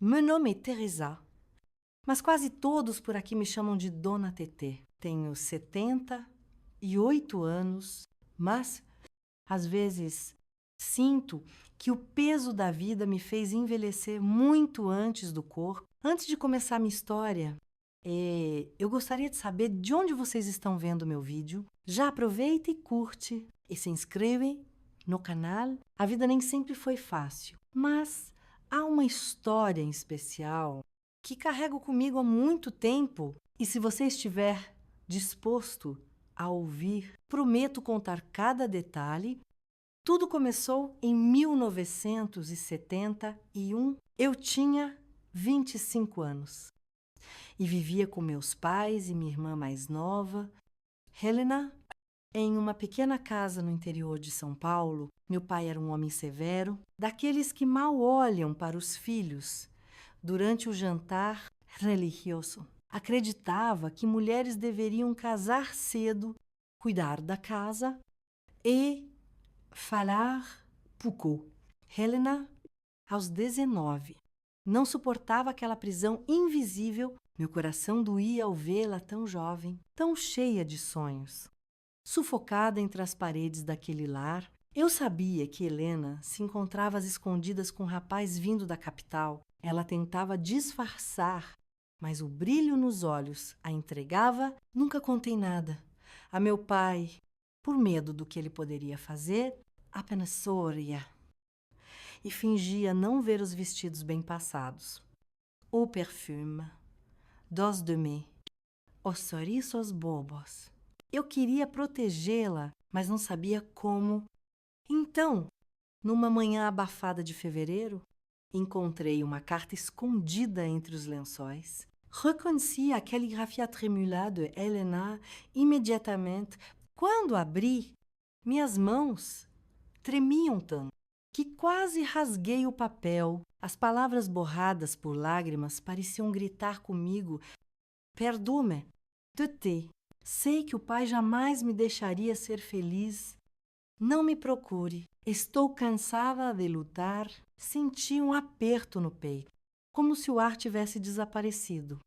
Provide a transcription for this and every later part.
Meu nome é Teresa, mas quase todos por aqui me chamam de Dona Tetê. Tenho 78 anos, mas às vezes sinto que o peso da vida me fez envelhecer muito antes do corpo. Antes de começar minha história, eu gostaria de saber de onde vocês estão vendo meu vídeo. Já aproveita e curte e se inscreve no canal. A vida nem sempre foi fácil, mas há uma história em especial que carrego comigo há muito tempo e se você estiver disposto a ouvir, prometo contar cada detalhe. Tudo começou em 1971. Eu tinha 25 anos e vivia com meus pais e minha irmã mais nova, Helena, em uma pequena casa no interior de São Paulo. Meu pai era um homem severo, daqueles que mal olham para os filhos durante o jantar religioso. Acreditava que mulheres deveriam casar cedo, cuidar da casa e falar pouco. Helena, aos 19, não suportava aquela prisão invisível. Meu coração doía ao vê-la tão jovem, tão cheia de sonhos. Sufocada entre as paredes daquele lar, eu sabia que Helena se encontrava às escondidas com um rapaz vindo da capital. Ela tentava disfarçar, mas o brilho nos olhos a entregava. Nunca contei nada a meu pai, por medo do que ele poderia fazer. Apenas sorria e fingia não ver os vestidos bem passados, o perfume, dos demi, os sorrisos bobos. Eu queria protegê-la, mas não sabia como. Então, numa manhã abafada de fevereiro, encontrei uma carta escondida entre os lençóis. Reconheci a caligrafia tremulada de Helena imediatamente. Quando abri, minhas mãos tremiam tanto que quase rasguei o papel. As palavras borradas por lágrimas pareciam gritar comigo: Perdoe-me, Tetê. Sei que o pai jamais me deixaria ser feliz. Não me procure. Estou cansada de lutar. Senti um aperto no peito, como se o ar tivesse desaparecido.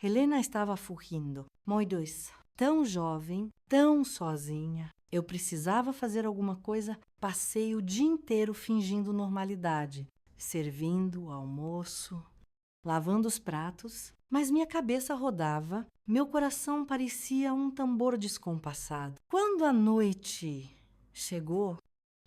Helena estava fugindo. Nós dois, tão jovem, tão sozinha. Eu precisava fazer alguma coisa. Passei o dia inteiro fingindo normalidade, servindo o almoço, lavando os pratos, mas minha cabeça rodava, meu coração parecia um tambor descompassado. Quando a noite chegou,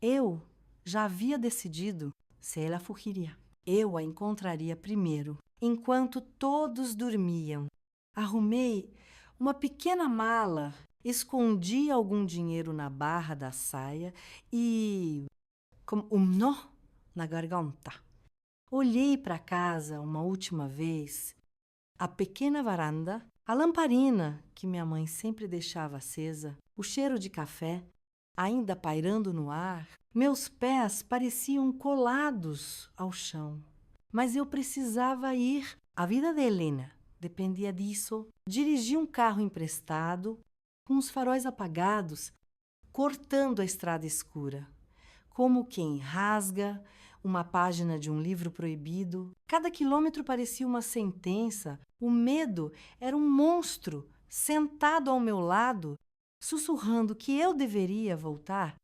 eu já havia decidido se ela fugiria. Eu a encontraria primeiro, enquanto todos dormiam. Arrumei uma pequena mala, escondi algum dinheiro na barra da saia e, com um nó na garganta, olhei para casa uma última vez. A pequena varanda, a lamparina que minha mãe sempre deixava acesa, o cheiro de café ainda pairando no ar. Meus pés pareciam colados ao chão. Mas eu precisava ir. A vida de Helena dependia disso. Dirigi um carro emprestado, com os faróis apagados, cortando a estrada escura, como quem rasga uma página de um livro proibido. Cada quilômetro parecia uma sentença. O medo era um monstro sentado ao meu lado, sussurrando que eu deveria voltar.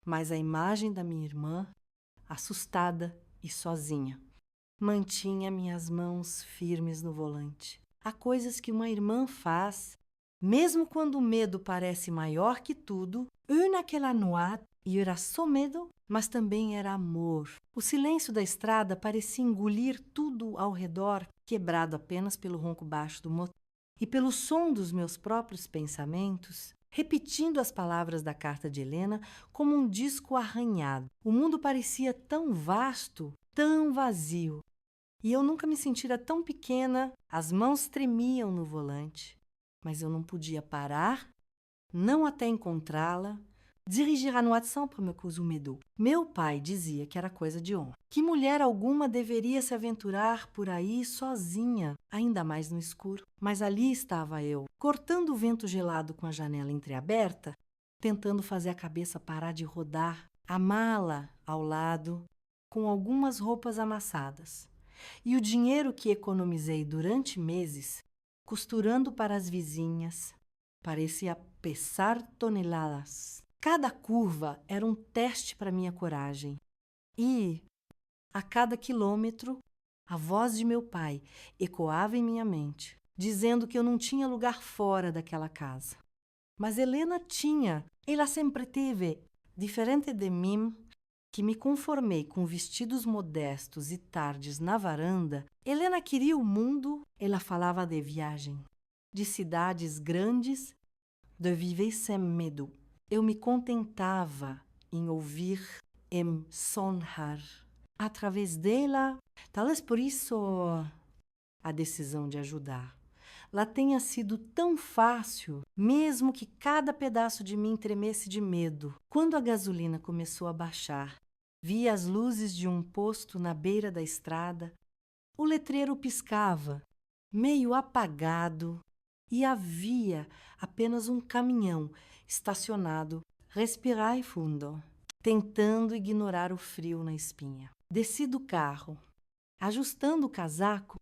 Mas a imagem da minha irmã, assustada e sozinha, mantinha minhas mãos firmes no volante. Há coisas que uma irmã faz, mesmo quando o medo parece maior que tudo. Naquela noite, e era só medo, mas também era amor. O silêncio da estrada parecia engolir tudo ao redor, quebrado apenas pelo ronco baixo do motor e pelo som dos meus próprios pensamentos, repetindo as palavras da carta de Helena como um disco arranhado. O mundo parecia tão vasto, tão vazio. E eu nunca me sentira tão pequena. As mãos tremiam no volante, mas eu não podia parar, não até encontrá-la. Dirigir à noite sempre me causou medo. Meu pai dizia que era coisa de homem, que mulher alguma deveria se aventurar por aí sozinha, ainda mais no escuro. Mas ali estava eu, cortando o vento gelado com a janela entreaberta, tentando fazer a cabeça parar de rodar, a mala ao lado, com algumas roupas amassadas. E o dinheiro que economizei durante meses, costurando para as vizinhas, parecia pesar toneladas. Cada curva era um teste para minha coragem. E, a cada quilômetro, a voz de meu pai ecoava em minha mente, dizendo que eu não tinha lugar fora daquela casa. Mas Helena tinha. Ela sempre teve. Diferente de mim, que me conformei com vestidos modestos e tardes na varanda, Helena queria o mundo. Ela falava de viagem, de cidades grandes, de viver sem medo. Eu me contentava em ouvir, em sonhar. Através dela, talvez por isso a decisão de ajudar. Lá tenha sido tão fácil, mesmo que cada pedaço de mim tremesse de medo. Quando a gasolina começou a baixar, vi as luzes de um posto na beira da estrada. O letreiro piscava, meio apagado, e havia apenas um caminhão estacionado. Respirai fundo, tentando ignorar o frio na espinha. Desci do carro, ajustando o casaco,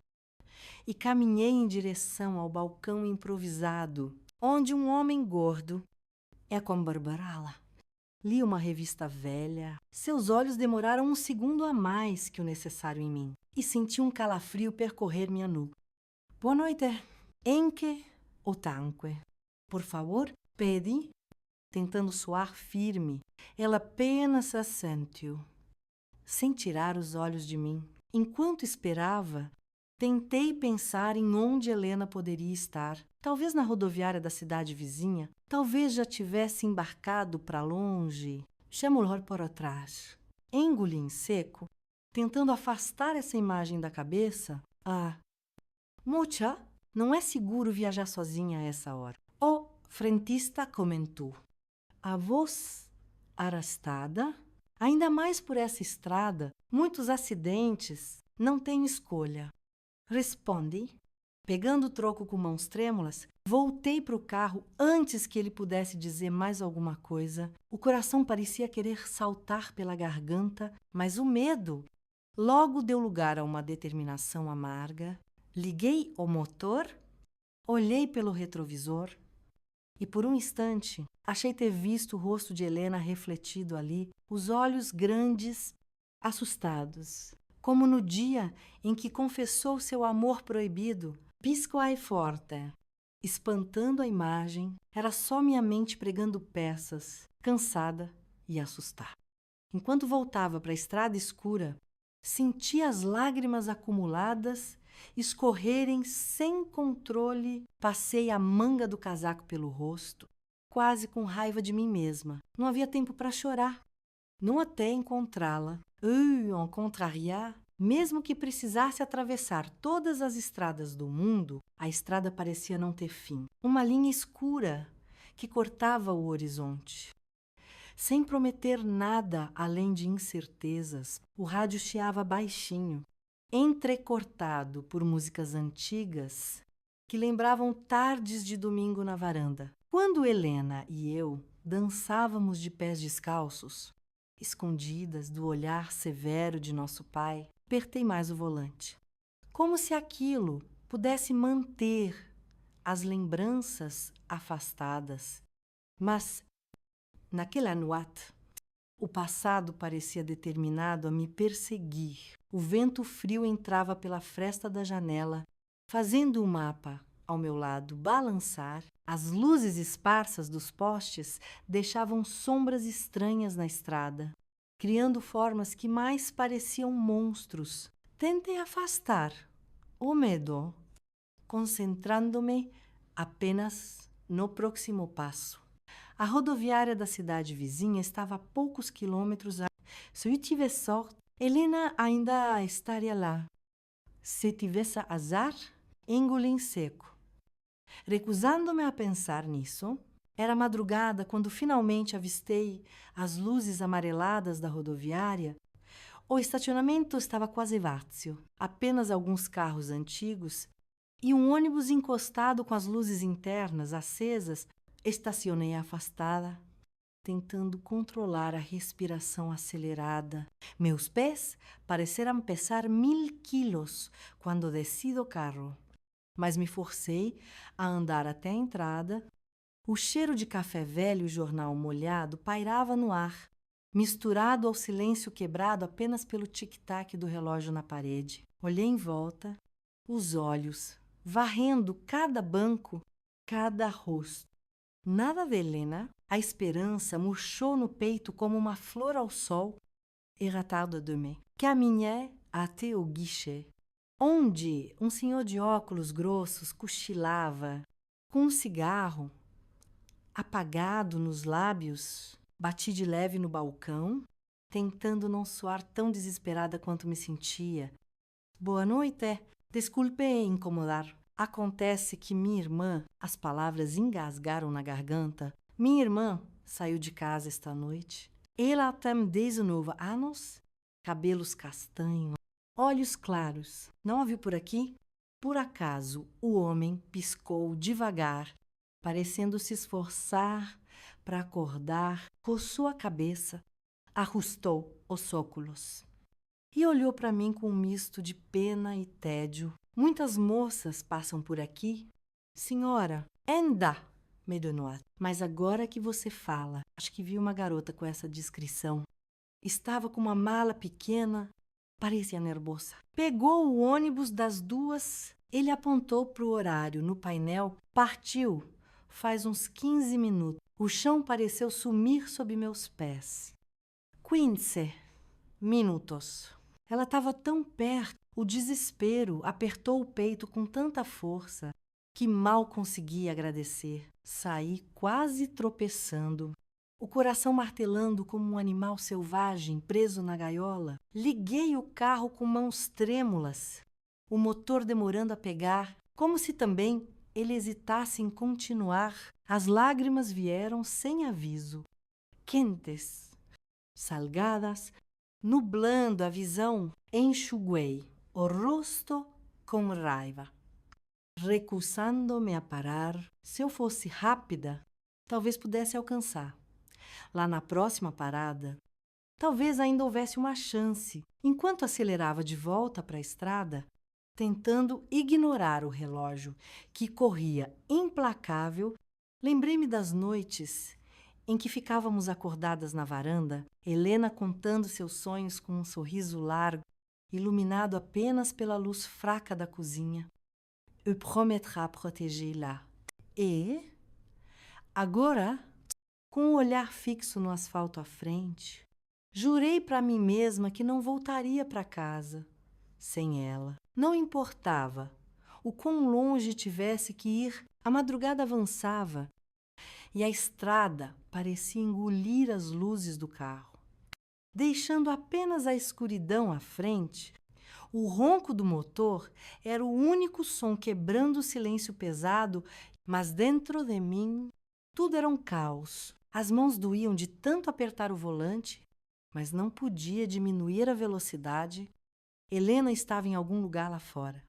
e caminhei em direção ao balcão improvisado, onde um homem gordo é com Barbarala. Li uma revista velha. Seus olhos demoraram um segundo a mais que o necessário em mim, e senti um calafrio percorrer minha nuca. Boa noite. Enque ou tanque? Por favor, pedi, tentando soar firme. Ela apenas assentiu, sem tirar os olhos de mim. Enquanto esperava, tentei pensar em onde Helena poderia estar. Talvez na rodoviária da cidade vizinha. Talvez já tivesse embarcado para longe. Chamo-lhe por trás. Engoli em seco, tentando afastar essa imagem da cabeça. Ah, Mocha, não é seguro viajar sozinha a essa hora. O frentista comentou. A voz arrastada, ainda mais por essa estrada, muitos acidentes, não tenho escolha. Respondi, pegando o troco com mãos trêmulas, voltei para o carro antes que ele pudesse dizer mais alguma coisa. O coração parecia querer saltar pela garganta, mas o medo logo deu lugar a uma determinação amarga. Liguei o motor, olhei pelo retrovisor e, por um instante, achei ter visto o rosto de Helena refletido ali, os olhos grandes, assustados. Como no dia em que confessou seu amor proibido, piscoai forte. Espantando a imagem, era só minha mente pregando peças, cansada e assustada. Enquanto voltava para a estrada escura, senti as lágrimas acumuladas escorrerem sem controle. Passei a manga do casaco pelo rosto, quase com raiva de mim mesma. Não havia tempo para chorar. Não até encontrá-la. En contrariar, mesmo que precisasse atravessar todas as estradas do mundo, a estrada parecia não ter fim. Uma linha escura que cortava o horizonte. Sem prometer nada além de incertezas, o rádio chiava baixinho, entrecortado por músicas antigas que lembravam tardes de domingo na varanda. Quando Helena e eu dançávamos de pés descalços, escondidas do olhar severo de nosso pai, apertei mais o volante. Como se aquilo pudesse manter as lembranças afastadas. Mas, naquela noite, o passado parecia determinado a me perseguir. O vento frio entrava pela fresta da janela, fazendo o mapa ao meu lado balançar. As luzes esparsas dos postes deixavam sombras estranhas na estrada, criando formas que mais pareciam monstros. Tentei afastar o medo, concentrando-me apenas no próximo passo. A rodoviária da cidade vizinha estava a poucos quilômetros. Se eu tivesse sorte, Helena ainda estaria lá. Se tivesse azar, engoli em seco. Recusando-me a pensar nisso, era madrugada quando finalmente avistei as luzes amareladas da rodoviária. O estacionamento estava quase vazio, apenas alguns carros antigos e um ônibus encostado com as luzes internas acesas. Estacionei afastada, tentando controlar a respiração acelerada. Meus pés pareceram pesar 1000 quilos quando desci do carro, mas me forcei a andar até a entrada. O cheiro de café velho e jornal molhado pairava no ar, misturado ao silêncio quebrado apenas pelo tic-tac do relógio na parede. Olhei em volta, os olhos, varrendo cada banco, cada rosto. Nada de Helena, a esperança murchou no peito como uma flor ao sol. Era tarde demain. Caminhei até o guichê, onde um senhor de óculos grossos cochilava, com um cigarro apagado nos lábios. Bati de leve no balcão, tentando não soar tão desesperada quanto me sentia. Boa noite. Desculpe incomodar. Acontece que minha irmã, as palavras engasgaram na garganta. Minha irmã saiu de casa esta noite. Ela tem 19 anos, cabelos castanhos, olhos claros. Não a viu por aqui? Por acaso, o homem piscou devagar, parecendo se esforçar para acordar, coçou a cabeça, ajustou os óculos e olhou para mim com um misto de pena e tédio. Muitas moças passam por aqui. Senhora, anda, me denoit. Mas agora que você fala, acho que vi uma garota com essa descrição. Estava com uma mala pequena, parecia nervosa. Pegou o ônibus das 2. Ele apontou para o horário no painel. Partiu. Faz uns 15 minutos. O chão pareceu sumir sob meus pés. 15 minutos. Ela estava tão perto. O desespero apertou o peito com tanta força que mal consegui agradecer. Saí quase tropeçando, o coração martelando como um animal selvagem preso na gaiola. Liguei o carro com mãos trêmulas, o motor demorando a pegar, como se também ele hesitasse em continuar. As lágrimas vieram sem aviso, quentes, salgadas, nublando a visão. Enxuguei o rosto com raiva, recusando-me a parar. Se eu fosse rápida, talvez pudesse alcançar. Lá na próxima parada, talvez ainda houvesse uma chance. Enquanto acelerava de volta para a estrada, tentando ignorar o relógio que corria implacável, lembrei-me das noites em que ficávamos acordadas na varanda, Helena contando seus sonhos com um sorriso largo, iluminado apenas pela luz fraca da cozinha. Eu promettrai protéger-la. E, agora, com o olhar fixo no asfalto à frente, jurei para mim mesma que não voltaria para casa sem ela. Não importava o quão longe tivesse que ir, a madrugada avançava e a estrada parecia engolir as luzes do carro, deixando apenas a escuridão à frente. O ronco do motor era o único som quebrando o silêncio pesado, mas dentro de mim tudo era um caos. As mãos doíam de tanto apertar o volante, mas não podia diminuir a velocidade. Helena estava em algum lugar lá fora,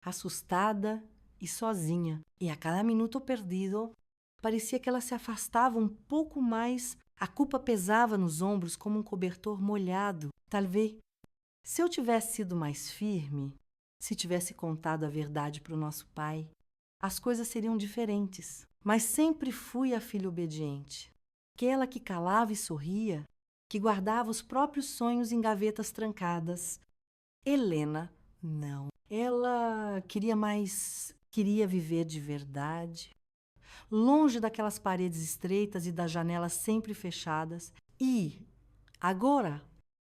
assustada e sozinha, e a cada minuto perdido, parecia que ela se afastava um pouco mais. A culpa pesava nos ombros como um cobertor molhado. Talvez, se eu tivesse sido mais firme, se tivesse contado a verdade para o nosso pai, as coisas seriam diferentes. Mas sempre fui a filha obediente, aquela que calava e sorria, que guardava os próprios sonhos em gavetas trancadas. Helena, não. Ela queria viver de verdade, longe daquelas paredes estreitas e das janelas sempre fechadas. E, agora,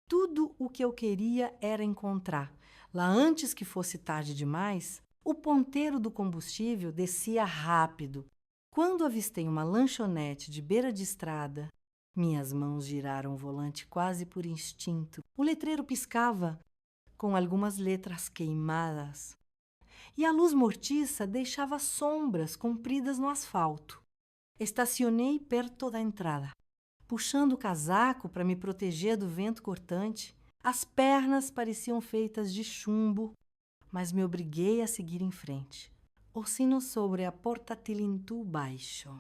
tudo o que eu queria era encontrar, lá antes que fosse tarde demais, o ponteiro do combustível descia rápido. Quando avistei uma lanchonete de beira de estrada, minhas mãos giraram o volante quase por instinto. O letreiro piscava com algumas letras queimadas, e a luz mortiça deixava sombras compridas no asfalto. Estacionei perto da entrada, puxando o casaco para me proteger do vento cortante. As pernas pareciam feitas de chumbo, mas me obriguei a seguir em frente. O sino sobre a porta tilintou baixo,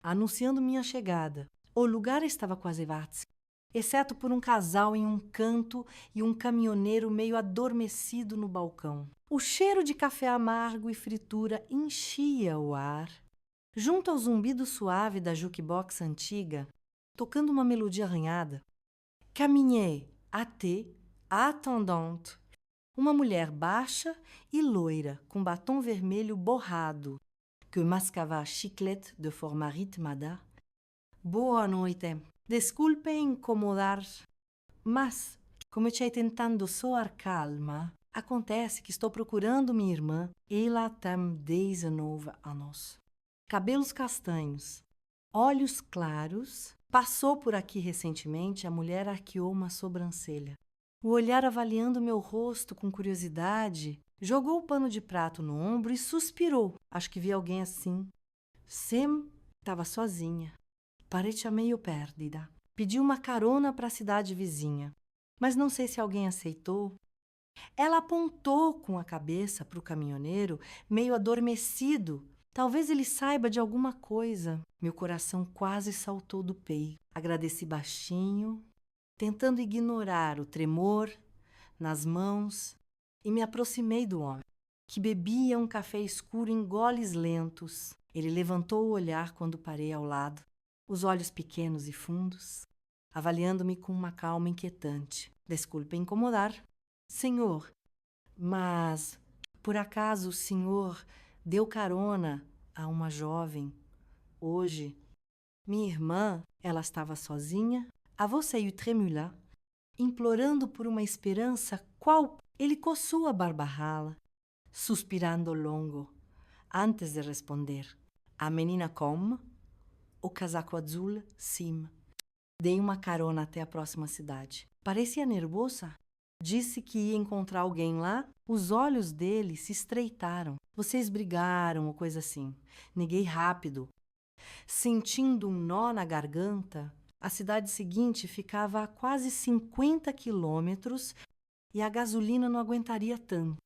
anunciando minha chegada. O lugar estava quase vazio, exceto por um casal em um canto e um caminhoneiro meio adormecido no balcão. O cheiro de café amargo e fritura enchia o ar. Junto ao zumbido suave da jukebox antiga, tocando uma melodia arranhada, caminhei até a attendante, uma mulher baixa e loira, com batom vermelho borrado, que mascava chiclete de forma ritmada. Boa noite. Desculpe incomodar, mas, como eu estou tentando soar calma, acontece que estou procurando minha irmã. Ela tem 19 anos. Cabelos castanhos, olhos claros. Passou por aqui recentemente, a mulher arqueou uma sobrancelha. O olhar avaliando meu rosto com curiosidade, jogou o pano de prato no ombro e suspirou. Acho que vi alguém assim. Sem estava sozinha. Parecia meio perdida. Pedi uma carona para a cidade vizinha, mas não sei se alguém aceitou. Ela apontou com a cabeça para o caminhoneiro, meio adormecido. Talvez ele saiba de alguma coisa. Meu coração quase saltou do peito. Agradeci baixinho, tentando ignorar o tremor nas mãos, e me aproximei do homem, que bebia um café escuro em goles lentos. Ele levantou o olhar quando parei ao lado, os olhos pequenos e fundos, avaliando-me com uma calma inquietante. Desculpe incomodar, senhor, mas por acaso o senhor deu carona a uma jovem hoje? Minha irmã, ela estava sozinha. A você e o tremula, implorando por uma esperança qual ele coçou a barba rala, suspirando longo, antes de responder. A menina come, o casaco azul sim. Dei uma carona até a próxima cidade. Parecia nervosa. Disse que ia encontrar alguém lá. Os olhos dele se estreitaram. Vocês brigaram ou coisa assim. Neguei rápido. Sentindo um nó na garganta, a cidade seguinte ficava a quase 50 quilômetros e a gasolina não aguentaria tanto.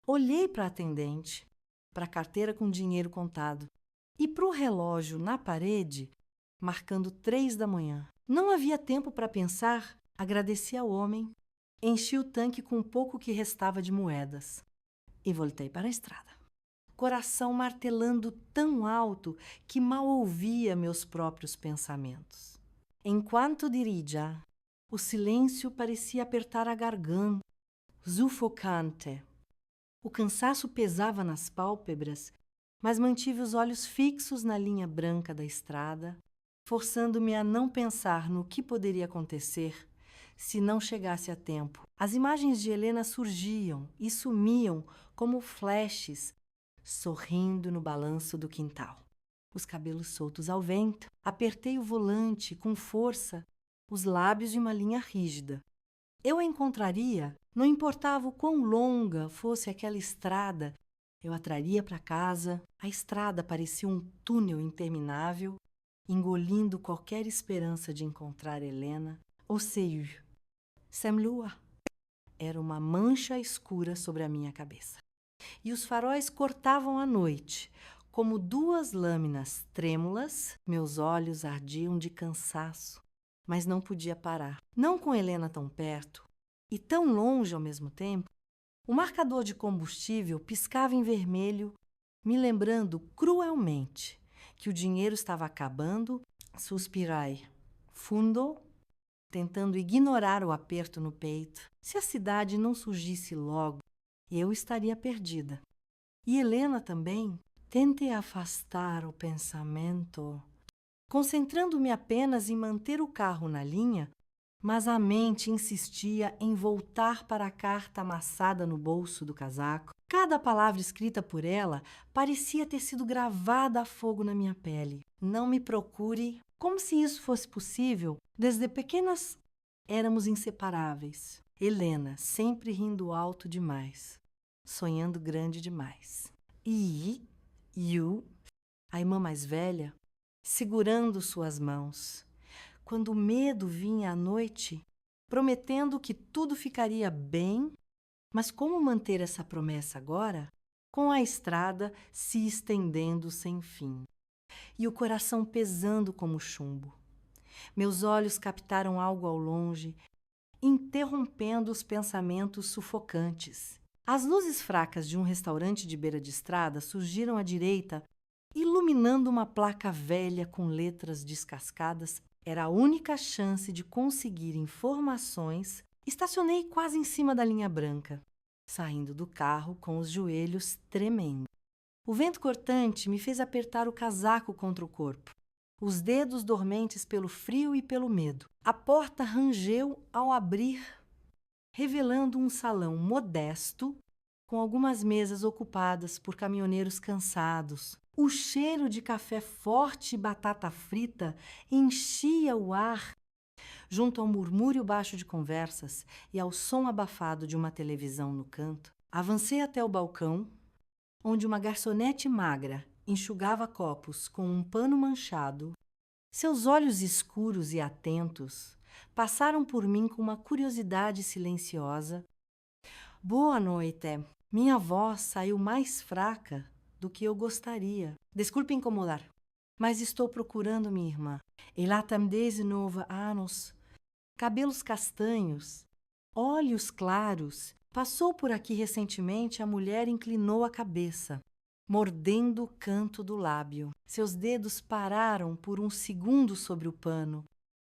Olhei para a atendente, para a carteira com dinheiro contado e para o relógio na parede, marcando 3 da manhã. Não havia tempo para pensar. Agradeci ao homem, enchi o tanque com o pouco que restava de moedas e voltei para a estrada. Coração martelando tão alto que mal ouvia meus próprios pensamentos. Enquanto dirigia, o silêncio parecia apertar a garganta, sufocante. O cansaço pesava nas pálpebras, mas mantive os olhos fixos na linha branca da estrada, forçando-me a não pensar no que poderia acontecer se não chegasse a tempo. As imagens de Helena surgiam e sumiam como flashes, sorrindo no balanço do quintal. Os cabelos soltos ao vento, apertei o volante com força, os lábios de uma linha rígida. Eu a encontraria, não importava o quão longa fosse aquela estrada, eu a traria para casa. A estrada parecia um túnel interminável, engolindo qualquer esperança de encontrar Helena. Ou seja, sem lua. Era uma mancha escura sobre a minha cabeça. E os faróis cortavam a noite, como 2 lâminas trêmulas. Meus olhos ardiam de cansaço, mas não podia parar. Não com Helena tão perto e tão longe ao mesmo tempo. O marcador de combustível piscava em vermelho, me lembrando cruelmente que o dinheiro estava acabando. Suspirai fundo, tentando ignorar o aperto no peito. Se a cidade não surgisse logo, eu estaria perdida. E Helena também. Tentei afastar o pensamento, concentrando-me apenas em manter o carro na linha, mas a mente insistia em voltar para a carta amassada no bolso do casaco. Cada palavra escrita por ela parecia ter sido gravada a fogo na minha pele. Não me procure, como se isso fosse possível. Desde pequenas éramos inseparáveis. Helena sempre rindo alto demais, sonhando grande demais. E Yu, a irmã mais velha, segurando suas mãos. Quando o medo vinha à noite, prometendo que tudo ficaria bem, mas como manter essa promessa agora? Com a estrada se estendendo sem fim e o coração pesando como chumbo. Meus olhos captaram algo ao longe, interrompendo os pensamentos sufocantes. As luzes fracas de um restaurante de beira de estrada surgiram à direita, iluminando uma placa velha com letras descascadas. Era a única chance de conseguir informações. Estacionei quase em cima da linha branca, saindo do carro com os joelhos tremendo. O vento cortante me fez apertar o casaco contra o corpo, os dedos dormentes pelo frio e pelo medo. A porta rangeu ao abrir, revelando um salão modesto, com algumas mesas ocupadas por caminhoneiros cansados. O cheiro de café forte e batata frita enchia o ar, junto ao murmúrio baixo de conversas e ao som abafado de uma televisão no canto. Avancei até o balcão, onde uma garçonete magra enxugava copos com um pano manchado. Seus olhos escuros e atentos passaram por mim com uma curiosidade silenciosa. Boa noite. Minha voz saiu mais fraca do que eu gostaria. Desculpe incomodar, mas estou procurando minha irmã. Ela tem 19 anos, cabelos castanhos, olhos claros. Passou por aqui recentemente. A mulher inclinou a cabeça, mordendo o canto do lábio. Seus dedos pararam por um segundo sobre o pano,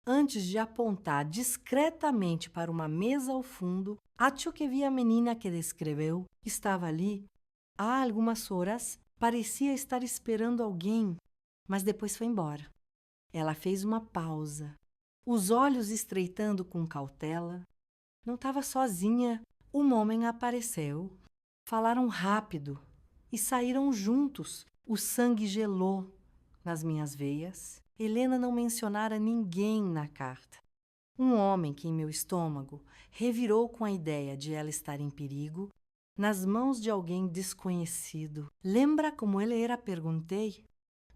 antes de apontar discretamente para uma mesa ao fundo. Acho que vi a menina que descreveu. Estava ali há algumas horas. Parecia estar esperando alguém, mas depois foi embora. Ela fez uma pausa, os olhos estreitando com cautela. Não estava sozinha. Um homem apareceu. Falaram rápido e saíram juntos. O sangue gelou nas minhas veias. Helena não mencionara ninguém na carta. Um homem que em meu estômago revirou com a ideia de ela estar em perigo, nas mãos de alguém desconhecido. Lembra como ele era? Perguntei,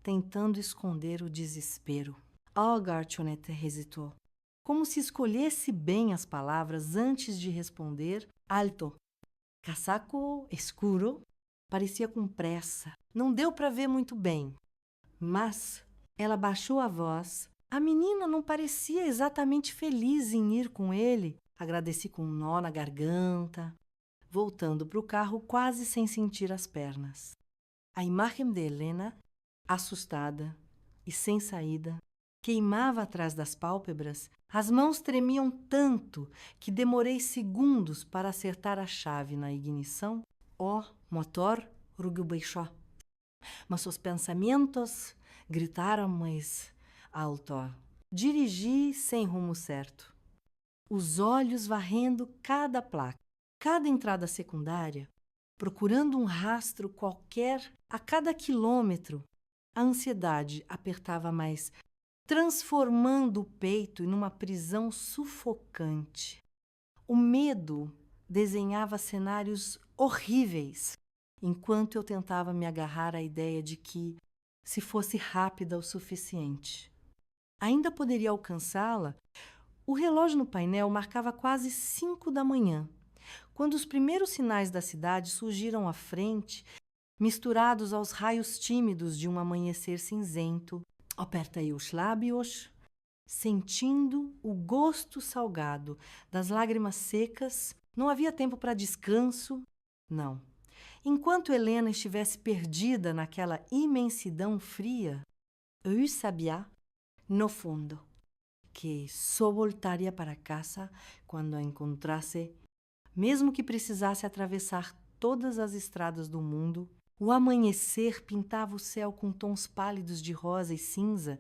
tentando esconder o desespero. A garçonete hesitou, como se escolhesse bem as palavras antes de responder. Alto, casaco escuro, parecia com pressa. Não deu para ver muito bem, mas ela baixou a voz. A menina não parecia exatamente feliz em ir com ele. Agradeci com um nó na garganta, voltando para o carro quase sem sentir as pernas. A imagem de Helena, assustada e sem saída, queimava atrás das pálpebras. As mãos tremiam tanto que demorei segundos para acertar a chave na ignição. O motor rugiu, mas os pensamentos gritaram mais alto. Dirigi sem rumo certo, os olhos varrendo cada placa, cada entrada secundária, procurando um rastro qualquer. A cada quilômetro, a ansiedade apertava mais, transformando o peito em uma prisão sufocante. O medo desenhava cenários horríveis, enquanto eu tentava me agarrar à ideia de que, se fosse rápida o suficiente, ainda poderia alcançá-la. O relógio no painel marcava quase 5 da manhã, quando os primeiros sinais da cidade surgiram à frente, misturados aos raios tímidos de um amanhecer cinzento. Apertei os lábios, sentindo o gosto salgado das lágrimas secas. Não havia tempo para descanso, não. Enquanto Helena estivesse perdida naquela imensidão fria, eu sabia, no fundo, que só voltaria para casa quando a encontrasse, mesmo que precisasse atravessar todas as estradas do mundo. O amanhecer pintava o céu com tons pálidos de rosa e cinza,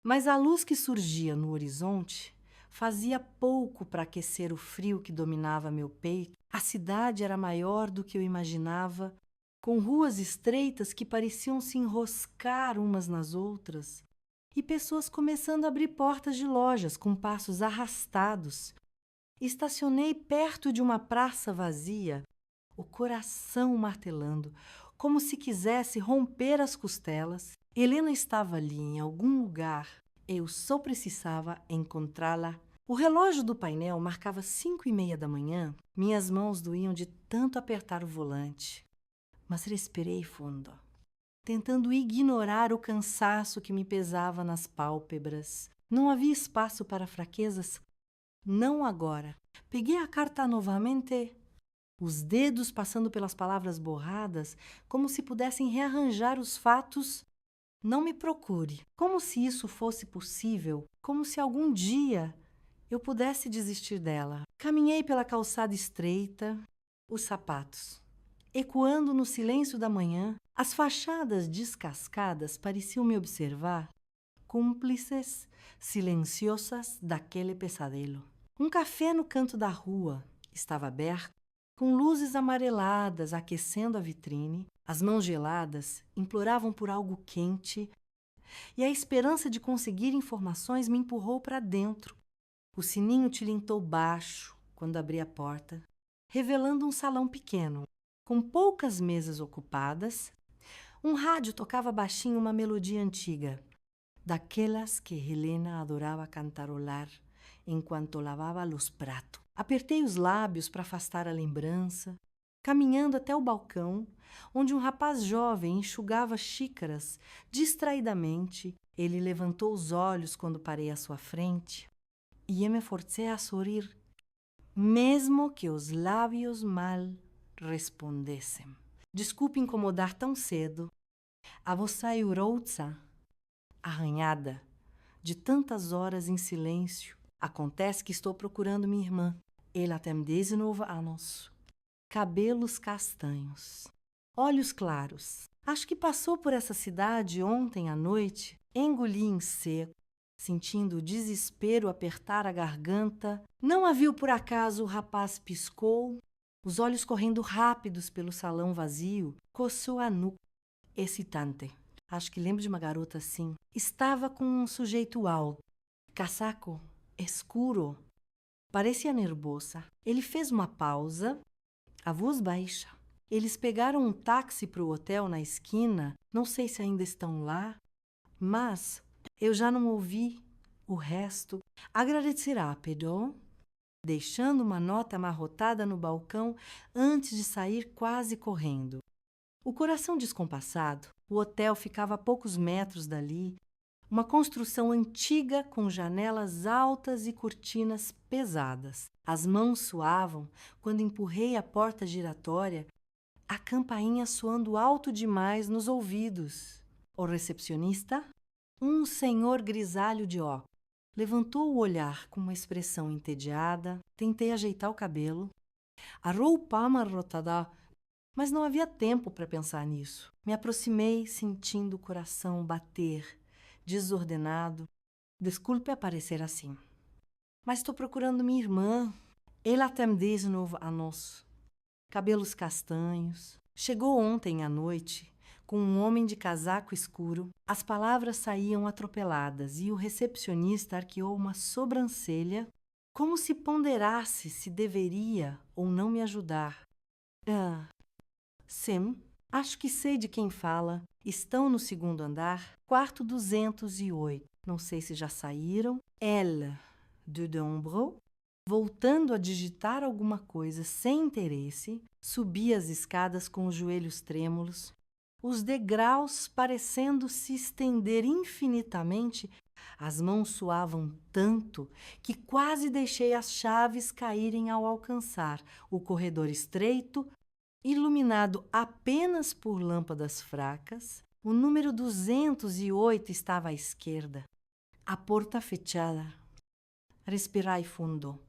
mas a luz que surgia no horizonte fazia pouco para aquecer o frio que dominava meu peito. A cidade era maior do que eu imaginava, com ruas estreitas que pareciam se enroscar umas nas outras, e pessoas começando a abrir portas de lojas com passos arrastados. Estacionei perto de uma praça vazia, o coração martelando, como se quisesse romper as costelas. Helena estava ali em algum lugar. Eu só precisava encontrá-la. O relógio do painel marcava 5:30 da manhã. Minhas mãos doíam de tanto apertar o volante. Mas respirei fundo, tentando ignorar o cansaço que me pesava nas pálpebras. Não havia espaço para fraquezas. Não agora. Peguei a carta novamente, os dedos passando pelas palavras borradas, como se pudessem rearranjar os fatos. Não me procure. Como se isso fosse possível, como se algum dia eu pudesse desistir dela. Caminhei pela calçada estreita, os sapatos. Ecoando no silêncio da manhã, as fachadas descascadas pareciam me observar, cúmplices silenciosas daquele pesadelo. Um café no canto da rua estava aberto, com luzes amareladas aquecendo a vitrine. As mãos geladas imploravam por algo quente, e a esperança de conseguir informações me empurrou para dentro. O sininho tilintou baixo quando abri a porta, revelando um salão pequeno, com poucas mesas ocupadas. Um rádio tocava baixinho uma melodia antiga, daquelas que Helena adorava cantarolar enquanto lavava os pratos. Apertei os lábios para afastar a lembrança, caminhando até o balcão, onde um rapaz jovem enxugava xícaras distraidamente. Ele levantou os olhos quando parei à sua frente e eu me forcei a sorrir, mesmo que os lábios mal respondessem. Desculpe incomodar tão cedo. A vossa Euroza, arranhada de tantas horas em silêncio. Acontece que estou procurando minha irmã. Ela tem 19 anos. Cabelos castanhos. Olhos claros. Acho que passou por essa cidade ontem à noite. Engoli em seco, sentindo o desespero apertar a garganta. Não a viu por acaso, o rapaz piscou, os olhos correndo rápidos pelo salão vazio, coçou a nuca, excitante. Acho que lembro de uma garota assim. Estava com um sujeito alto, casaco escuro. Parecia nervosa. Ele fez uma pausa, a voz baixa. Eles pegaram um táxi para o hotel na esquina. Não sei se ainda estão lá, mas eu já não ouvi o resto. Agradecer rápido, deixando uma nota amarrotada no balcão antes de sair quase correndo. O coração descompassado, o hotel ficava a poucos metros dali, uma construção antiga com janelas altas e cortinas pesadas. As mãos suavam quando empurrei a porta giratória, a campainha soando alto demais nos ouvidos. O recepcionista, um senhor grisalho de óculos, levantou o olhar com uma expressão entediada. Tentei ajeitar o cabelo. A roupa amarrotada, mas não havia tempo para pensar nisso. Me aproximei, sentindo o coração bater, desordenado. Desculpe aparecer assim, mas estou procurando minha irmã. Ela tem 19 anos, cabelos castanhos. Chegou ontem à noite com um homem de casaco escuro. As palavras saíam atropeladas e o recepcionista arqueou uma sobrancelha, como se ponderasse se deveria ou não me ajudar. Sim, acho que sei de quem fala. Estão no segundo andar, quarto 208. Não sei se já saíram. Ela, de Dombro, voltando a digitar alguma coisa sem interesse, subia as escadas com os joelhos trêmulos, os degraus parecendo se estender infinitamente. As mãos suavam tanto que quase deixei as chaves caírem ao alcançar o corredor estreito, iluminado apenas por lâmpadas fracas. O número 208 estava à esquerda. A porta fechada. Respirai fundo.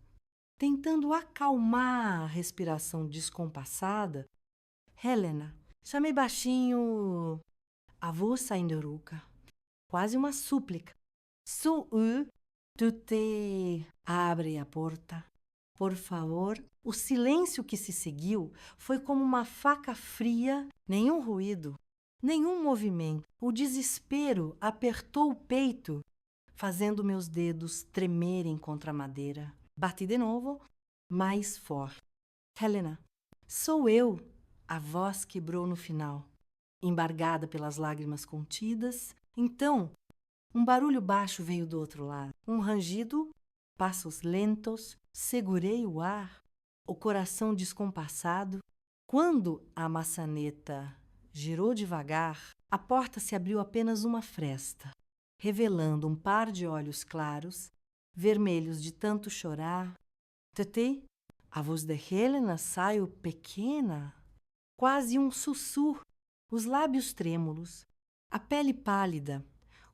Tentando acalmar a respiração descompassada, Helena, chamei baixinho, a voz saindo rouca, quase uma súplica. Sou eu, tu te abre a porta. Por favor. O silêncio que se seguiu foi como uma faca fria, nenhum ruído, nenhum movimento. O desespero apertou o peito, fazendo meus dedos tremerem contra a madeira. Bati de novo, mais forte. Helena, sou eu. A voz quebrou no final, embargada pelas lágrimas contidas. Então, um barulho baixo veio do outro lado. Um rangido, passos lentos. Segurei o ar, o coração descompassado. Quando a maçaneta girou devagar, a porta se abriu apenas uma fresta. revelando um par de olhos claros, vermelhos de tanto chorar. Tété, a voz de Helena saiu pequena, quase um sussurro, os lábios trêmulos, a pele pálida.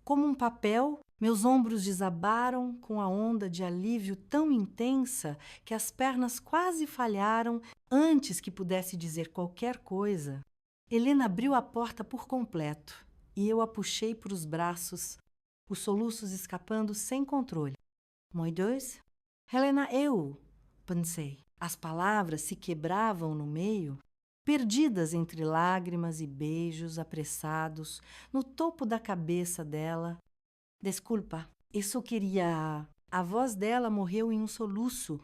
Como um papel, meus ombros desabaram com a onda de alívio tão intensa que as pernas quase falharam antes que pudesse dizer qualquer coisa. Helena abriu a porta por completo e eu a puxei para os braços, os soluços escapando sem controle. Moi dois? Helena, eu, pensei. As palavras se quebravam no meio, perdidas entre lágrimas e beijos apressados no topo da cabeça dela. Desculpa, eu só queria... A voz dela morreu em um soluço,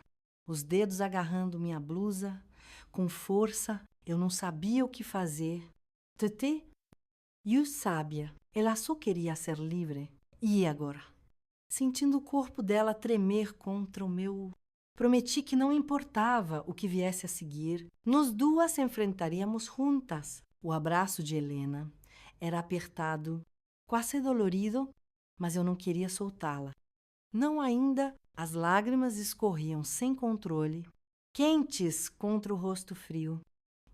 os dedos agarrando minha blusa. Com força, eu não sabia o que fazer. Tété, eu sabia, ela só queria ser livre. E agora? Sentindo o corpo dela tremer contra o meu... Prometi que não importava o que viesse a seguir, nós duas enfrentaríamos juntas. O abraço de Helena era apertado, quase dolorido, mas eu não queria soltá-la. Não ainda, as lágrimas escorriam sem controle, quentes contra o rosto frio,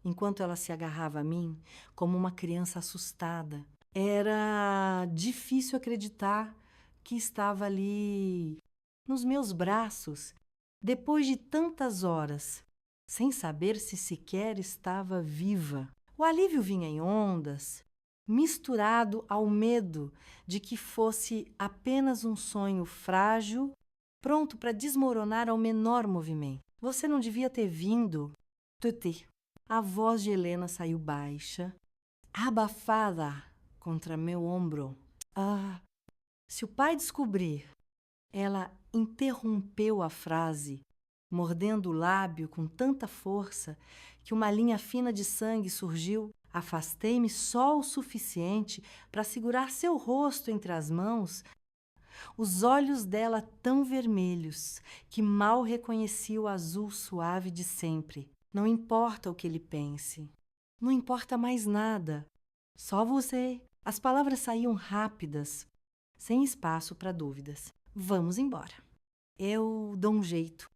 enquanto ela se agarrava a mim como uma criança assustada. Era difícil acreditar que estava ali nos meus braços, depois de tantas horas, sem saber se sequer estava viva. O alívio vinha em ondas, misturado ao medo de que fosse apenas um sonho frágil, pronto para desmoronar ao menor movimento. Você não devia ter vindo. Tété. A voz de Helena saiu baixa, abafada contra meu ombro. Ah, se o pai descobrir... Ela interrompeu a frase, mordendo o lábio com tanta força que uma linha fina de sangue surgiu. Afastei-me só o suficiente para segurar seu rosto entre as mãos, os olhos dela tão vermelhos que mal reconheci o azul suave de sempre. Não importa o que ele pense, não importa mais nada, só você. As palavras saíam rápidas, sem espaço para dúvidas. Vamos embora. Eu dou um jeito.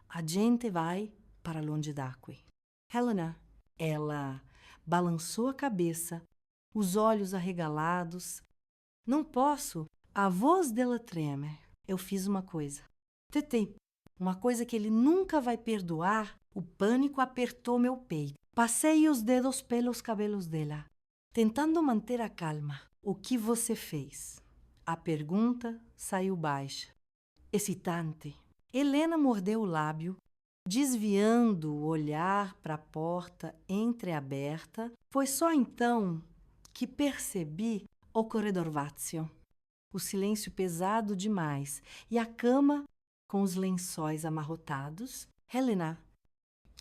A gente vai para longe daqui. Helena, ela balançou a cabeça, os olhos arregalados. Não posso. A voz dela treme. Eu fiz uma coisa. Tété, uma coisa que ele nunca vai perdoar. O pânico apertou meu peito. Passei os dedos pelos cabelos dela, tentando manter a calma. O que você fez? A pergunta saiu baixa, excitante. Helena mordeu o lábio, desviando o olhar para a porta entreaberta. Foi só então que percebi o corredor vazio, o silêncio pesado demais e a cama com os lençóis amarrotados. Helena,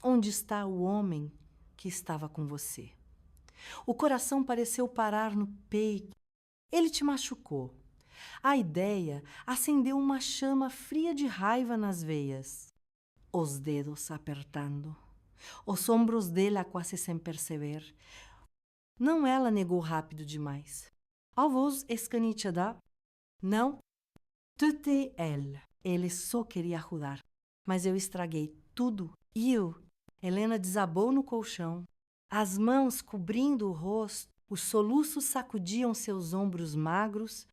onde está o homem que estava com você? O coração pareceu parar no peito. Ele te machucou. A ideia acendeu uma chama fria de raiva nas veias. Os dedos apertando, os ombros dela quase sem perceber. Não, ela negou rápido demais. A voz escanichada. Não, tudo ele. Ele só queria ajudar. Mas eu estraguei tudo. E eu? Helena desabou no colchão, as mãos cobrindo o rosto. Os soluços sacudiam seus ombros magros,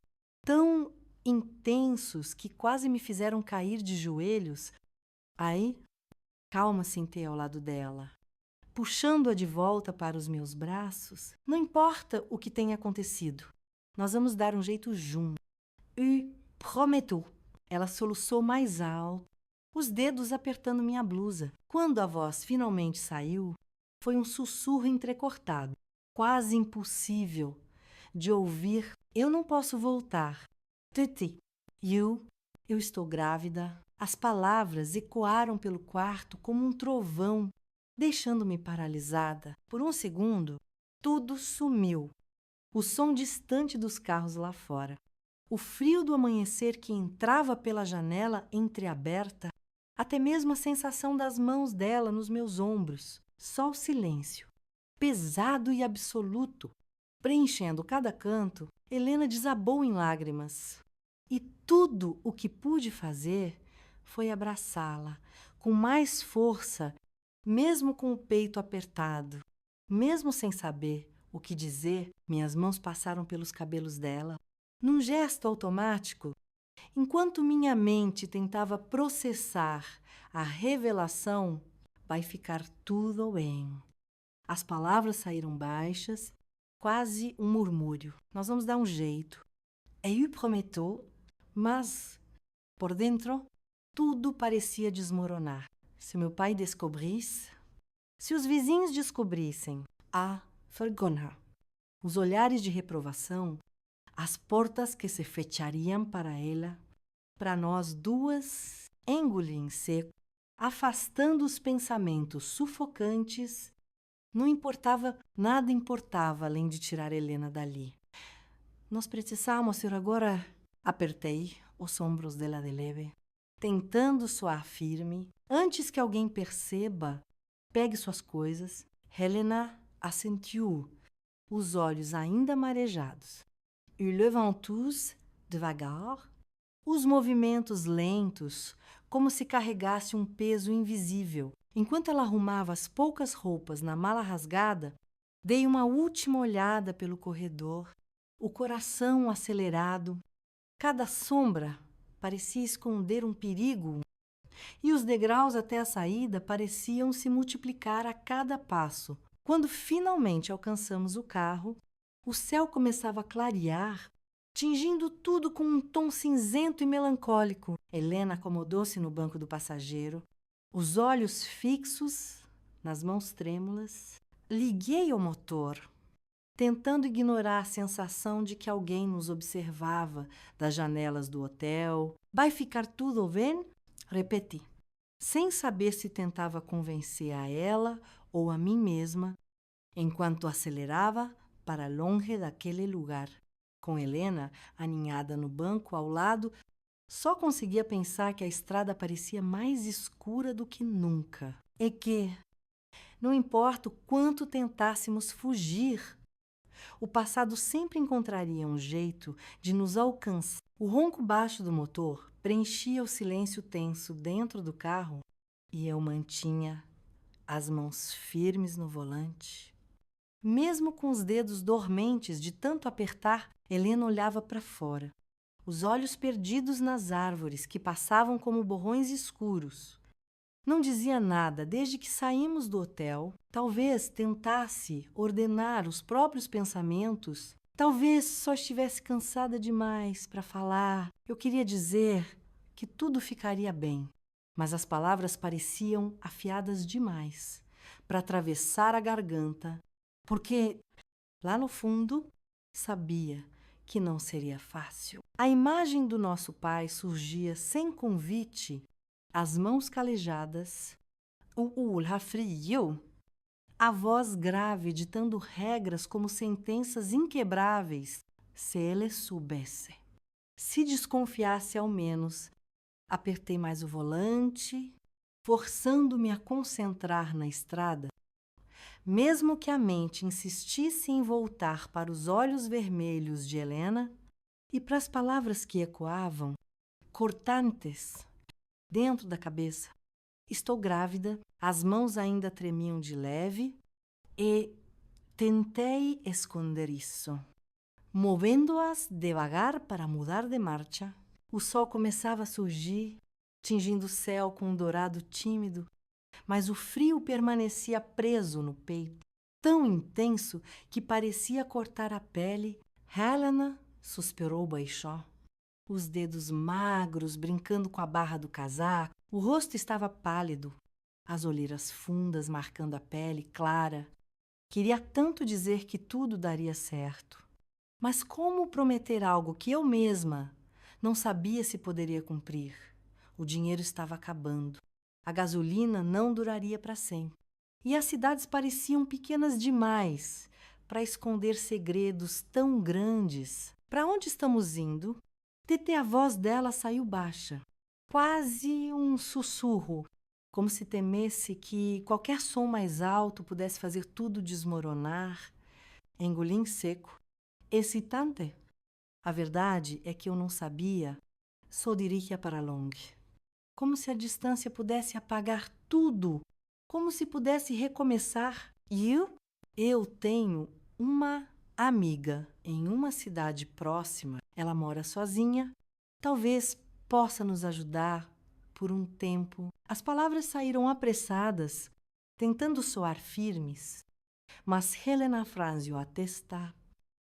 tão intensos que quase me fizeram cair de joelhos. Aí, calma, sentei ao lado dela, puxando-a de volta para os meus braços. Não importa o que tenha acontecido, nós vamos dar um jeito juntos. E prometo. Ela soluçou mais alto, os dedos apertando minha blusa. Quando a voz finalmente saiu, foi um sussurro entrecortado, quase impossível de ouvir. Eu não posso voltar. Tété, eu estou grávida. As palavras ecoaram pelo quarto como um trovão, deixando-me paralisada. Por um segundo, tudo sumiu. O som distante dos carros lá fora, o frio do amanhecer que entrava pela janela entreaberta, até mesmo a sensação das mãos dela nos meus ombros. Só o silêncio, pesado e absoluto. Preenchendo cada canto, Helena desabou em lágrimas. E tudo o que pude fazer foi abraçá-la com mais força, mesmo com o peito apertado. Mesmo sem saber o que dizer, minhas mãos passaram pelos cabelos dela. Num gesto automático, enquanto minha mente tentava processar a revelação, vai ficar tudo bem. As palavras saíram baixas, quase um murmúrio. Nós vamos dar um jeito. Eu prometo, mas por dentro tudo parecia desmoronar. Se meu pai descobrisse, se os vizinhos descobrissem a vergonha, os olhares de reprovação, as portas que se fechariam para ela, para nós duas, engoli em seco, afastando os pensamentos sufocantes. Não importava, nada importava além de tirar Helena dali. Nós precisamos ir agora. Apertei os ombros dela de leve, tentando soar firme. Antes que alguém perceba, pegue suas coisas. Helena assentiu, os olhos ainda marejados. E levant-os devagar, os movimentos lentos, como se carregasse um peso invisível. Enquanto ela arrumava as poucas roupas na mala rasgada, dei uma última olhada pelo corredor, o coração acelerado. Cada sombra parecia esconder um perigo, e os degraus até a saída pareciam se multiplicar a cada passo. Quando finalmente alcançamos o carro, o céu começava a clarear, tingindo tudo com um tom cinzento e melancólico. Helena acomodou-se no banco do passageiro, os olhos fixos nas mãos trêmulas. Liguei o motor, tentando ignorar a sensação de que alguém nos observava das janelas do hotel. Vai ficar tudo bem? Repeti, sem saber se tentava convencer a ela ou a mim mesma, enquanto acelerava para longe daquele lugar. Com Helena aninhada no banco ao lado, só conseguia pensar que a estrada parecia mais escura do que nunca. E que, não importa o quanto tentássemos fugir, o passado sempre encontraria um jeito de nos alcançar. O ronco baixo do motor preenchia o silêncio tenso dentro do carro e eu mantinha as mãos firmes no volante. Mesmo com os dedos dormentes de tanto apertar, Helena olhava para fora, os olhos perdidos nas árvores que passavam como borrões escuros. Não dizia nada desde que saímos do hotel. Talvez tentasse ordenar os próprios pensamentos. Talvez só estivesse cansada demais para falar. Eu queria dizer que tudo ficaria bem, mas as palavras pareciam afiadas demais para atravessar a garganta, porque lá no fundo sabia que não seria fácil. A imagem do nosso pai surgia sem convite, as mãos calejadas, o olhar frio, a voz grave ditando regras como sentenças inquebráveis. Se ele soubesse. Se desconfiasse ao menos. Apertei mais o volante, forçando-me a concentrar na estrada. Mesmo que a mente insistisse em voltar para os olhos vermelhos de Helena e para as palavras que ecoavam, cortantes, dentro da cabeça. Estou grávida, as mãos ainda tremiam de leve e tentei esconder isso. Movendo-as devagar para mudar de marcha, o sol começava a surgir, tingindo o céu com um dourado tímido, mas o frio permanecia preso no peito, tão intenso que parecia cortar a pele. Helena, suspirou Baixó, os dedos magros brincando com a barra do casaco. O rosto estava pálido, as olheiras fundas marcando a pele clara. Queria tanto dizer que tudo daria certo. Mas como prometer algo que eu mesma não sabia se poderia cumprir? O dinheiro estava acabando. A gasolina não duraria para sempre. E as cidades pareciam pequenas demais para esconder segredos tão grandes. Para onde estamos indo? A voz dela saiu baixa, quase um sussurro, como se temesse que qualquer som mais alto pudesse fazer tudo desmoronar. Engoli em seco. Excitante. A verdade é que eu não sabia. So diria para long. Como se a distância pudesse apagar tudo. Como se pudesse recomeçar. E eu tenho uma amiga em uma cidade próxima. Ela mora sozinha. Talvez possa nos ajudar por um tempo. As palavras saíram apressadas, tentando soar firmes, mas Helena franziu a testa,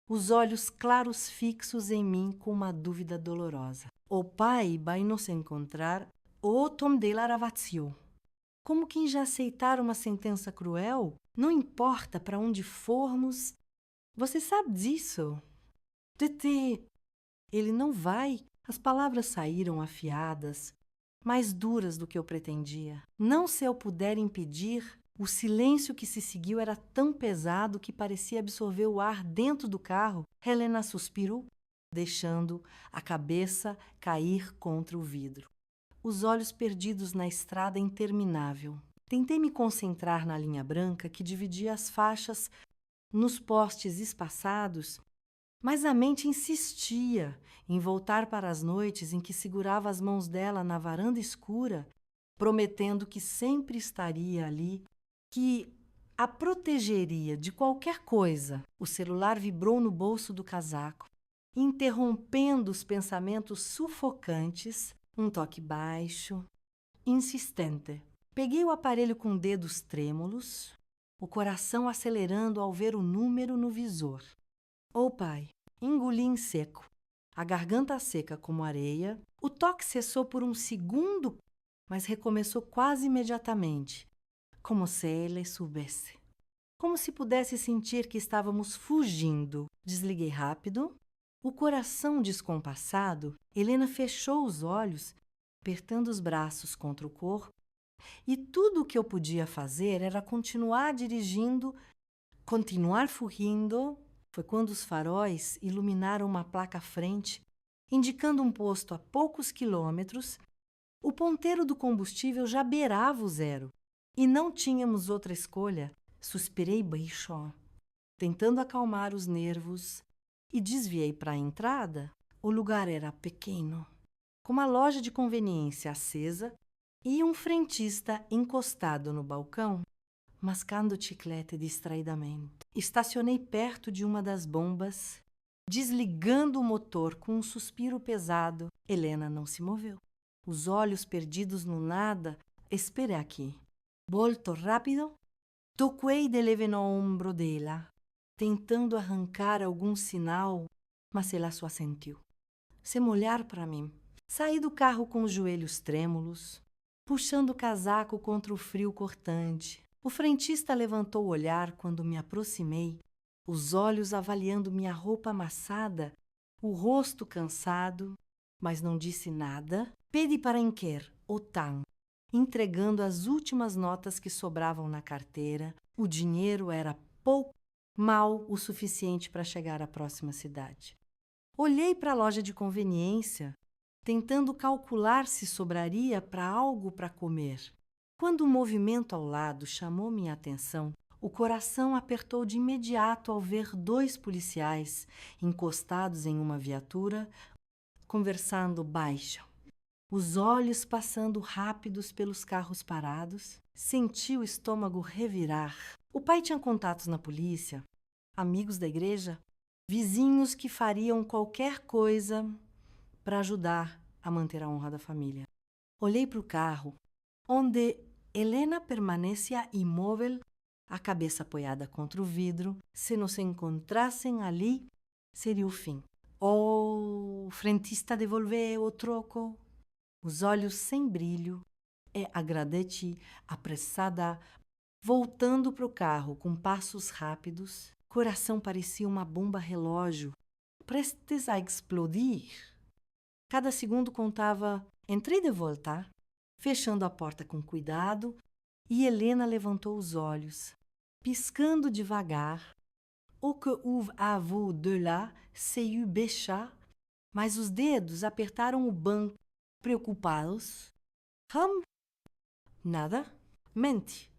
os olhos claros fixos em mim com uma dúvida dolorosa. O pai vai nos encontrar ou Tom dela ravazio. Como quem já aceitara uma sentença cruel? Não importa para onde formos. Você sabe disso? Tete, ele não vai. As palavras saíram afiadas, mais duras do que eu pretendia. Não se eu puder impedir, o silêncio que se seguiu era tão pesado que parecia absorver o ar dentro do carro. Helena suspirou, deixando a cabeça cair contra o vidro. Os olhos perdidos na estrada interminável. Tentei me concentrar na linha branca que dividia as faixas nos postes espaçados, mas a mente insistia em voltar para as noites em que segurava as mãos dela na varanda escura, prometendo que sempre estaria ali, que a protegeria de qualquer coisa. O celular vibrou no bolso do casaco, interrompendo os pensamentos sufocantes. Um toque baixo, insistente. Peguei o aparelho com dedos trêmulos, o coração acelerando ao ver o número no visor. Oh, pai, engoli em seco, a garganta seca como areia. O toque cessou por um segundo, mas recomeçou quase imediatamente, como se ele soubesse. Como se pudesse sentir que estávamos fugindo. Desliguei rápido. O coração descompassado, Helena fechou os olhos, apertando os braços contra o corpo, e tudo o que eu podia fazer era continuar dirigindo, continuar fugindo. Foi quando os faróis iluminaram uma placa à frente, indicando um posto a poucos quilômetros. O ponteiro do combustível já beirava o zero, e não tínhamos outra escolha. Suspirei baixo, tentando acalmar os nervos, e desviei para a entrada. O lugar era pequeno, com uma loja de conveniência acesa e um frentista encostado no balcão, mascando chiclete distraidamente. Estacionei perto de uma das bombas, desligando o motor com um suspiro pesado. Helena não se moveu. Os olhos perdidos no nada. Espere aqui. Volto rápido. Toquei de leve no ombro dela, tentando arrancar algum sinal, mas ela só assentiu. Sem olhar para mim. Saí do carro com os joelhos trêmulos, puxando o casaco contra o frio cortante. O frentista levantou o olhar quando me aproximei, os olhos avaliando minha roupa amassada, o rosto cansado, mas não disse nada. Pedi para inquer, otan, entregando as últimas notas que sobravam na carteira. O dinheiro era pouco, mal o suficiente para chegar à próxima cidade. Olhei para a loja de conveniência, tentando calcular se sobraria para algo para comer. Quando um movimento ao lado chamou minha atenção, o coração apertou de imediato ao ver 2 policiais encostados em uma viatura, conversando baixo. Os olhos passando rápidos pelos carros parados. Senti o estômago revirar. O pai tinha contatos na polícia, amigos da igreja, vizinhos que fariam qualquer coisa para ajudar a manter a honra da família. Olhei para o carro, onde Helena permanecia imóvel, a cabeça apoiada contra o vidro. Se nos encontrassem ali, seria o fim. O frentista devolveu o troco. Os olhos sem brilho, e agradeci, apressada, voltando para o carro com passos rápidos. Coração parecia uma bomba relógio, prestes a explodir. Cada segundo contava. Entrei de volta, fechando a porta com cuidado, e Helena levantou os olhos, piscando devagar. O que houve à vous de là, c'est eu bêcha, mas os dedos apertaram o banco, preocupados. Nada. Mente.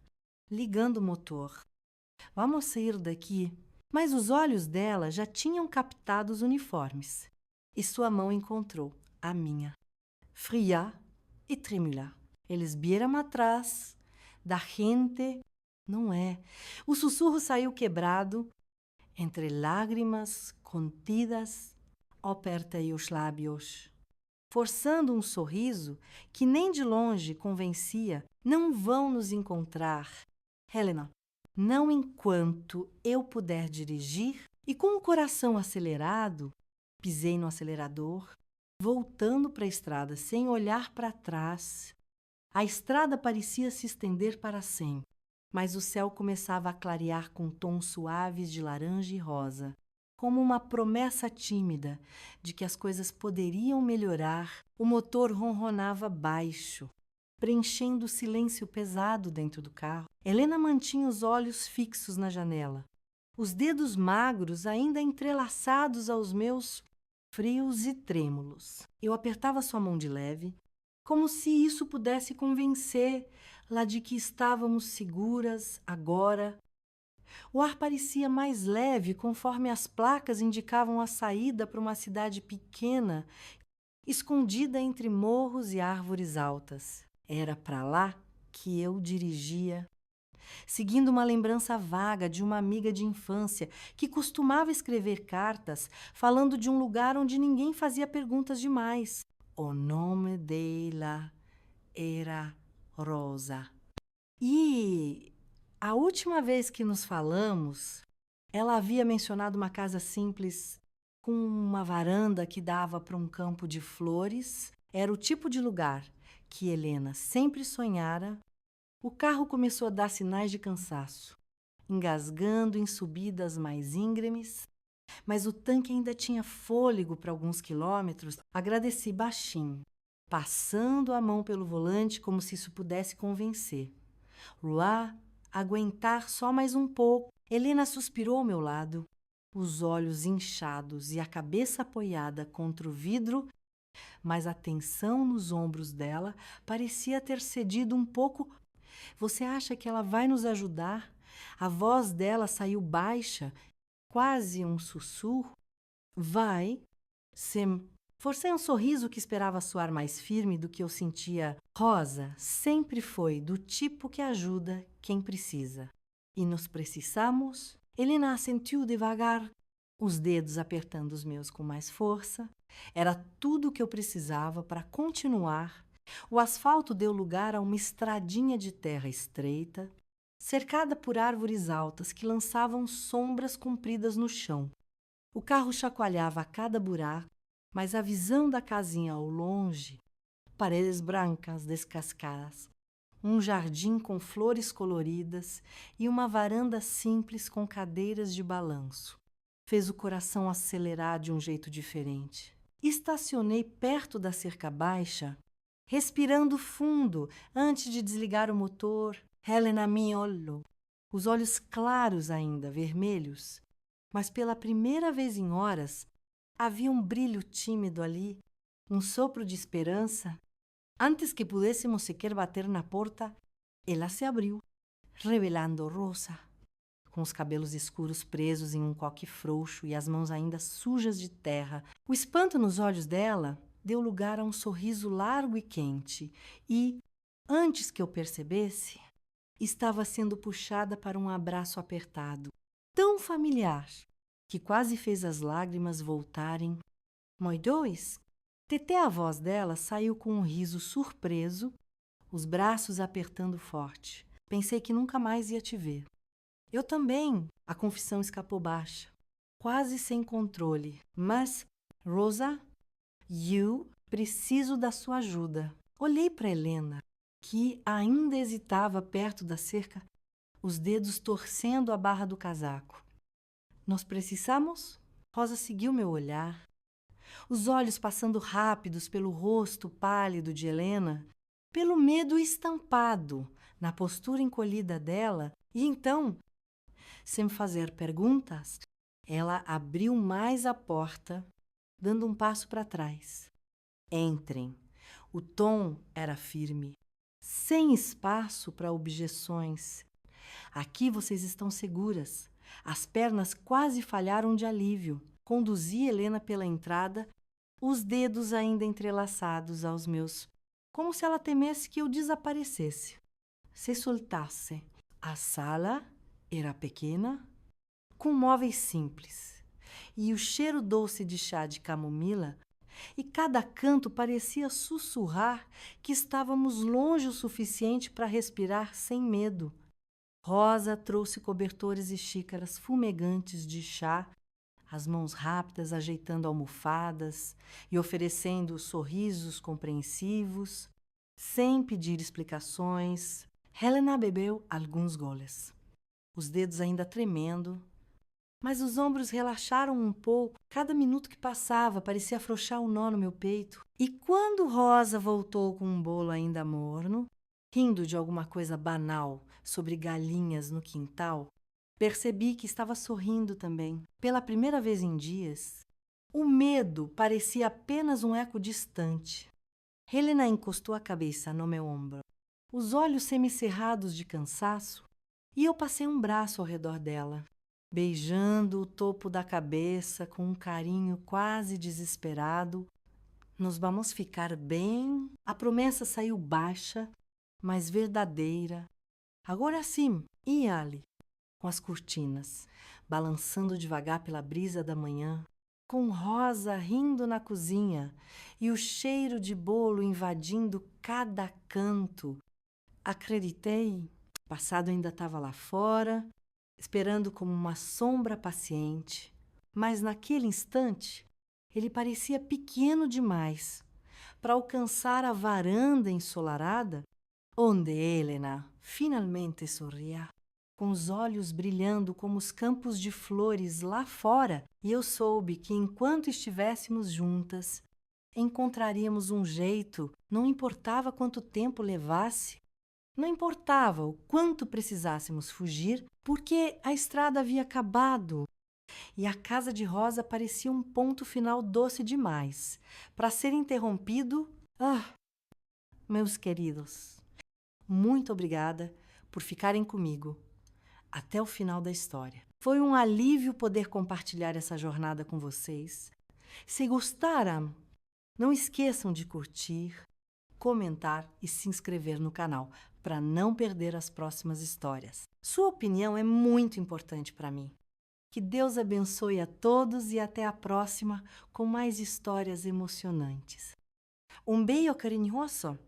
Ligando o motor. Vamos sair daqui. Mas os olhos dela já tinham captado os uniformes, e sua mão encontrou a minha, fria e trêmula. Eles vieram atrás da gente, não é? O sussurro saiu quebrado, entre lágrimas contidas, apertei os lábios, forçando um sorriso que nem de longe convencia. Não vão nos encontrar, Helena, não enquanto eu puder dirigir. E com o coração acelerado, pisei no acelerador, voltando para a estrada sem olhar para trás. A estrada parecia se estender para sempre, mas o céu começava a clarear com tons suaves de laranja e rosa, como uma promessa tímida de que as coisas poderiam melhorar. O motor ronronava baixo, preenchendo o silêncio pesado dentro do carro. Helena mantinha os olhos fixos na janela, os dedos magros ainda entrelaçados aos meus, frios e trêmulos. Eu apertava sua mão de leve, como se isso pudesse convencê-la de que estávamos seguras agora. O ar parecia mais leve conforme as placas indicavam a saída para uma cidade pequena, escondida entre morros e árvores altas. Era para lá que eu dirigia, seguindo uma lembrança vaga de uma amiga de infância que costumava escrever cartas falando de um lugar onde ninguém fazia perguntas demais. O nome dela era Rosa. E a última vez que nos falamos, ela havia mencionado uma casa simples com uma varanda que dava para um campo de flores. Era o tipo de lugar que Helena sempre sonhara. O carro começou a dar sinais de cansaço, engasgando em subidas mais íngremes, mas o tanque ainda tinha fôlego para alguns quilômetros. Agradeci baixinho, passando a mão pelo volante como se isso pudesse convencer. Luá, aguentar só mais um pouco. Helena suspirou ao meu lado, os olhos inchados e a cabeça apoiada contra o vidro, mas a tensão nos ombros dela parecia ter cedido um pouco. Você acha que ela vai nos ajudar? A voz dela saiu baixa, quase um sussurro. Vai, Sim. Forcei um sorriso que esperava soar mais firme do que eu sentia. Rosa sempre foi do tipo que ajuda quem precisa. E nos precisamos? Helena assentiu devagar, os dedos apertando os meus com mais força. Era tudo o que eu precisava para continuar. O asfalto deu lugar a uma estradinha de terra estreita, cercada por árvores altas que lançavam sombras compridas no chão. O carro chacoalhava a cada buraco, mas a visão da casinha ao longe, paredes brancas descascadas, um jardim com flores coloridas e uma varanda simples com cadeiras de balanço, fez o coração acelerar de um jeito diferente. Estacionei perto da cerca baixa, respirando fundo antes de desligar o motor. Helena me olhou, os olhos claros ainda, vermelhos, mas pela primeira vez em horas havia um brilho tímido ali, um sopro de esperança. Antes que pudéssemos sequer bater na porta, ela se abriu, revelando Rosa, com os cabelos escuros presos em um coque frouxo e as mãos ainda sujas de terra. O espanto nos olhos dela deu lugar a um sorriso largo e quente e, antes que eu percebesse, estava sendo puxada para um abraço apertado, tão familiar, que quase fez as lágrimas voltarem. Nós dois? Teté, a voz dela, saiu com um riso surpreso, os braços apertando forte. Pensei que nunca mais ia te ver. Eu também. A confissão escapou baixa, quase sem controle. Mas, Rosa, eu preciso da sua ajuda. Olhei para Helena, que ainda hesitava perto da cerca, os dedos torcendo a barra do casaco. Nós precisamos? Rosa seguiu meu olhar, os olhos passando rápidos pelo rosto pálido de Helena, pelo medo estampado na postura encolhida dela, e então, sem fazer perguntas, ela abriu mais a porta, dando um passo para trás. Entrem. O tom era firme, sem espaço para objeções. Aqui vocês estão seguras. As pernas quase falharam de alívio. Conduzi Helena pela entrada, os dedos ainda entrelaçados aos meus, como se ela temesse que eu desaparecesse. Se soltasse. A sala era pequena, com móveis simples, e o cheiro doce de chá de camomila, e cada canto parecia sussurrar que estávamos longe o suficiente para respirar sem medo. Rosa trouxe cobertores e xícaras fumegantes de chá, as mãos rápidas ajeitando almofadas e oferecendo sorrisos compreensivos, sem pedir explicações. Helena bebeu alguns goles, os dedos ainda tremendo, mas os ombros relaxaram um pouco. Cada minuto que passava parecia afrouxar um nó no meu peito. E quando Rosa voltou com um bolo ainda morno, rindo de alguma coisa banal sobre galinhas no quintal, percebi que estava sorrindo também. Pela primeira vez em dias, o medo parecia apenas um eco distante. Helena encostou a cabeça no meu ombro, os olhos semicerrados de cansaço, e eu passei um braço ao redor dela, beijando o topo da cabeça com um carinho quase desesperado. Nos vamos ficar bem? A promessa saiu baixa, mas verdadeira. Agora sim, e Ali, com as cortinas, balançando devagar pela brisa da manhã, com Rosa rindo na cozinha e o cheiro de bolo invadindo cada canto. Acreditei, o passado ainda estava lá fora, esperando como uma sombra paciente, mas naquele instante ele parecia pequeno demais para alcançar a varanda ensolarada, onde Helena finalmente sorria, com os olhos brilhando como os campos de flores lá fora, e eu soube que enquanto estivéssemos juntas, encontraríamos um jeito, não importava quanto tempo levasse. Não importava o quanto precisássemos fugir, porque a estrada havia acabado e a casa de Rosa parecia um ponto final doce demais para ser interrompido. Meus queridos, muito obrigada por ficarem comigo até o final da história. Foi um alívio poder compartilhar essa jornada com vocês. Se gostaram, não esqueçam de curtir, comentar e se inscrever no canal para não perder as próximas histórias. Sua opinião é muito importante para mim. Que Deus abençoe a todos e até a próxima com mais histórias emocionantes. Um beijo carinhoso